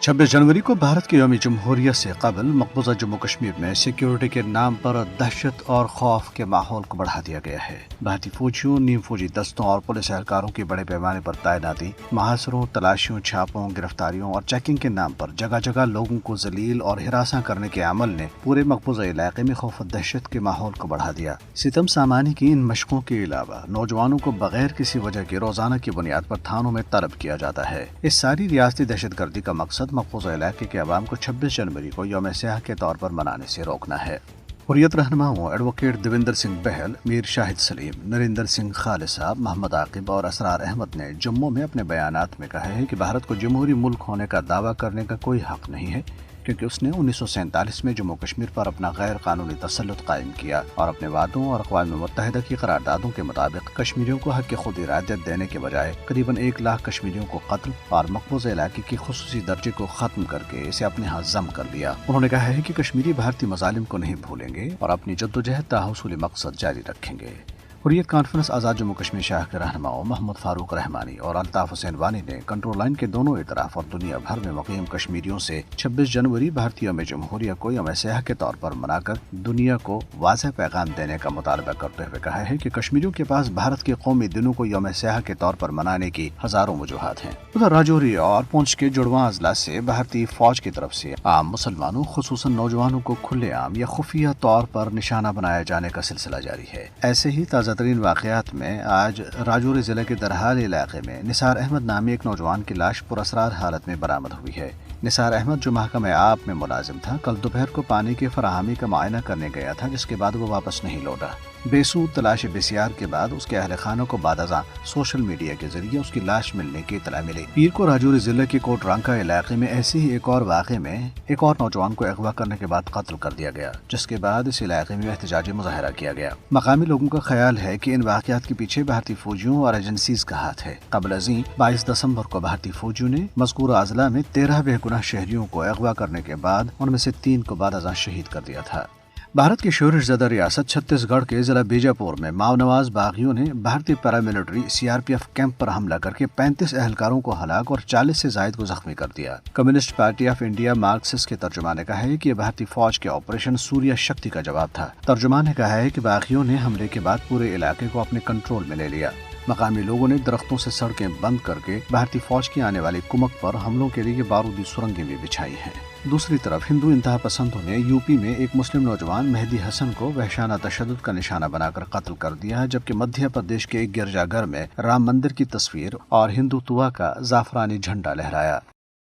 26 जनवरी को भारत के यौम जमहूरियत से कबल मकबूजा जम्मू कश्मीर में सिक्योरिटी के नाम पर दहशत और खौफ के माहौल को बढ़ा दिया गया है। भारतीय फौजियों, नीम फौजी दस्तों और पुलिस एहलकारों की बड़े पैमाने पर तैनाती, महासरों, तलाशियों, छापों, गिरफ्तारियों और चेकिंग के नाम पर जगह जगह लोगों को जलील और हिरासा करने के अमल ने पूरे मकबूजा इलाके में खौफ और दहशत के माहौल को बढ़ा दिया। सितम सामानी की इन मशकों के अलावा नौजवानों को बगैर किसी वजह के रोजाना की बुनियाद पर थानों में तलब किया जाता है। इस सारी रियासती दहशत गर्दी का मकसद मकबूजा इलाके के अवाम को 26 जनवरी को यौम सियाह के तौर पर मनाने से रोकना है। हुर्रियत रहनुमाओं एडवोकेट देवेंद्र सिंह बहल, मीर शाहिद सलीम, नरेंद्र सिंह खालिसा, मोहम्मद आकिब और असरार अहमद ने जम्मू में अपने बयानात में कहा है कि भारत को जमहूरी मुल्क होने का दावा करने का कोई हक नहीं है, क्योंकि उसने 1947 में जम्मू कश्मीर पर अपना गैर कानूनी तसल्लुत कायम किया और अपने वादों और अक़वाम मुत्तहिदा की करारदादों के मुताबिक कश्मीरियों को हक खुद इरादत देने के बजाय करीबन 1 लाख कश्मीरियों को कत्ल और मकबूजा इलाके की खुसूसी दर्जे को खत्म करके इसे अपने यहाँ जम कर लिया। उन्होंने कहा है कि कश्मीरी भारतीय मजालिम को नहीं भूलेंगे और अपनी जद्दोजहद ताहुसूली मकसद जारी रखेंगे। हुर्रियत कॉन्फ्रेंस आज़ाद जम्मू कश्मीर शाह के रहनुमाओं मोहम्मद फारूक रहमानी और अल्ताफ हुसैन वानी ने कंट्रोल लाइन के दोनों इतराफ और दुनिया भर में मुक़ीम कश्मीरियों से 26 जनवरी भारतीय यौम जमहूरियत को यौम सियाह के तौर पर मनाकर दुनिया को वाज़ेह पैगाम देने का मुतालबा करते हुए कहा है कि कश्मीरियों के पास भारत के कौमी दिनों को यौम सियाह के तौर पर मनाने की हजारों वजूहात हैं। उधर राजौरी और पुंछ के जुड़वां अजला से भारतीय फौज की तरफ से आम मुसलमानों खुसूसन नौजवानों को खुलेआम या खुफिया तौर पर निशाना बनाए जाने का सिलसिला जारी है। ऐसे ही ताज़ा तरीन वाक़यात में आज राजौरी जिले के दरहाल इलाके में निसार अहमद नामी एक नौजवान की लाश पुरअसरार हालत में बरामद हुई है। निसार अहमद, जो महकमा आप में मुलाजिम था, कल दोपहर को पानी की फराहमी का मुआयना करने गया था, जिसके बाद वो वापस नहीं लौटा। बेसूद तलाश बेसियार के बाद उसके अहल खानों को बादअज़ां सोशल मीडिया के जरिए उसकी लाश मिलने की इत्तला मिली। पीर को राजौरी जिले के कोटरांका इलाके में ऐसे ही एक और वाक़े में एक और नौजवान को अगवा करने के बाद कत्ल कर दिया गया, जिसके बाद इस इलाके में एहतजाजी मुजाहरा किया गया। मकामी लोगों का ख्याल है कि इन वाक़यात के पीछे भारतीय फौजियों और एजेंसीज का हाथ है। क़ब्ल अज़ीं 22 दिसंबर को भारतीय फौजियों ने मज़कूरा अज़ला में 13 बेगुनाह शहरियों को अगवा करने के बाद उनमें से 3 को बादअज़ां शहीद कर दिया था। भारत की शोरश ज़दा रियासत छत्तीसगढ़ के जिला बीजापुर में माओनवाज बागियों ने भारतीय पैरामिलिट्री CRPF कैंप पर हमला करके 35 एहलकारों को हलाक और 40 से जायद को जख्मी कर दिया। Communist party of India Marxist के तर्जुमान ने कहा है कि यह भारतीय फौज के ऑपरेशन सूर्य शक्ति का जवाब था। तर्जुमान ने कहा है कि बागियों ने हमले के बाद पूरे इलाके को अपने कंट्रोल में ले लिया। मकामी लोगों ने दरख्तों से सड़कें बंद करके भारतीय फौज की आने वाली कुमक पर हमलों के लिए बारूदी सुरंगें भी बिछाई हैं। दूसरी तरफ हिंदू इंतहा पसंदों ने यूपी में एक मुस्लिम नौजवान मेहदी हसन को वहशाना तशद्दुद का निशाना बनाकर कत्ल कर दिया है, जबकि मध्य प्रदेश के एक गिरजाघर में राम मंदिर की तस्वीर और हिंदुत्व का जाफरानी झंडा लहराया।